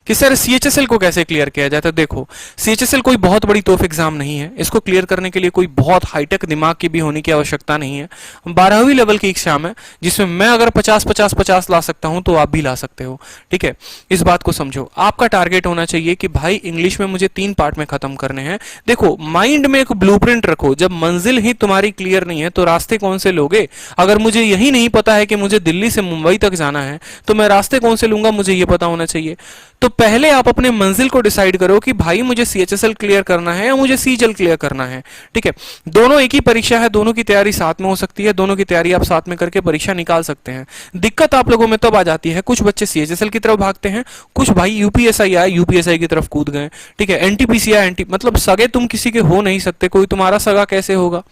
कि sir CHSL को कैसे क्लियर किया जाता है। देखो सीएचएसएल कोई बहुत बड़ी तोफ एग्जाम नहीं है, इसको क्लियर करने के लिए कोई बहुत हाईटेक दिमाग की भी होने की आवश्यकता नहीं है। 12वीं लेवल की एग्जाम है जिसमें मैं अगर 50-50-50 ला सकता हूं तो आप भी ला सकते हो, ठीक है। इस बात को समझो, आपका टारगेट होना चाहिए कि भाई इंग्लिश में मुझे 3 पार्ट में खत्म करने हैं। देखो माइंड में एक ब्लूप्रिंट रखो, जब मंजिल ही तुम्हारी क्लियर नहीं है तो रास्ते कौन से लोगे। अगर मुझे यही नहीं पता है कि मुझे दिल्ली से मुंबई तक जाना है तो मैं रास्ते कौन से लूंगा, मुझे ये पता होना चाहिए। तो पहले आप अपने मंजिल को डिसाइड करो कि भाई मुझे सीएचएसएल क्लियर करना है या मुझे सीजीएल क्लियर करना है, ठीक है। दोनों एक ही परीक्षा है, दोनों की तैयारी साथ में हो सकती है, दोनों की तैयारी आप साथ में करके परीक्षा निकाल सकते हैं। दिक्कत आप लोगों में तब आ जाती है, कुछ बच्चे सीएचएसएल की तरफ भागते हैं, कुछ भाई यूपीएसआई आए यूपीएसआई की तरफ कूद गए, ठीक है। एनटीपीसी आए मतलब सगे तुम किसी के हो नहीं सकते, कोई तुम्हारा सगा कैसे होगा।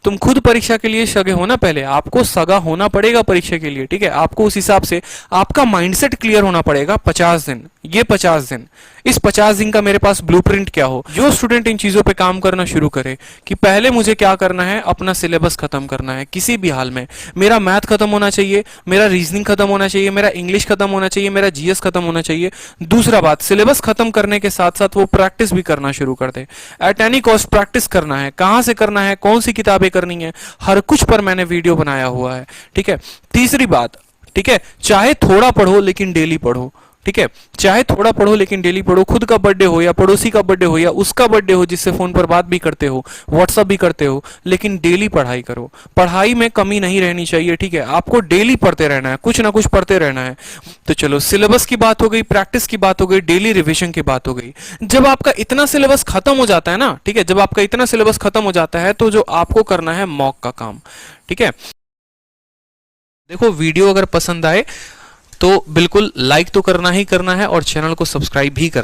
तुम खुद परीक्षा के लिए सगे हो ना, पहले आपको सगा होना पड़ेगा परीक्षा के लिए, ठीक है। आपको उस हिसाब से आपका माइंडसेट क्लियर होना पड़ेगा। 50 दिन, ये 50 दिन, इस 50 दिन का मेरे पास ब्लूप्रिंट क्या हो। जो स्टूडेंट इन चीजों पे काम करना शुरू करे कि पहले मुझे क्या करना है, अपना सिलेबस खत्म करना है किसी भी हाल में। मेरा मैथ खत्म होना चाहिए, मेरा रीजनिंग खत्म होना चाहिए, मेरा इंग्लिश खत्म होना चाहिए, मेरा जीएस खत्म होना चाहिए। दूसरा बात, सिलेबस खत्म करने के साथ साथ वो प्रैक्टिस भी करना शुरू कर दे। एट एनी कॉस्ट प्रैक्टिस करना है, कहां से करना है, कौन सी किताबें करनी है, हर कुछ पर मैंने वीडियो बनाया हुआ है, ठीक है। तीसरी बात, ठीक है, चाहे थोड़ा पढ़ो लेकिन डेली पढ़ो, ठीक है। चाहे थोड़ा पढ़ो लेकिन डेली पढ़ो। खुद का बर्थडे हो या पड़ोसी का बर्थडे हो या उसका बर्थडे हो जिससे फोन पर बात भी करते हो, व्हाट्सएप भी करते हो, लेकिन डेली पढ़ाई करो। पढ़ाई में कमी नहीं रहनी चाहिए, ठीक है। आपको डेली पढ़ते रहना है, कुछ ना कुछ पढ़ते रहना है। तो चलो सिलेबस की बात हो गई, प्रैक्टिस की बात हो गई, डेली रिविजन की बात हो गई। जब आपका इतना सिलेबस खत्म हो जाता है ना, ठीक है, जब आपका इतना सिलेबस खत्म हो जाता है तो जो आपको करना है मॉक का काम, ठीक है। देखो वीडियो अगर पसंद आए तो बिल्कुल लाइक तो करना ही करना है और चैनल को सब्सक्राइब भी करना।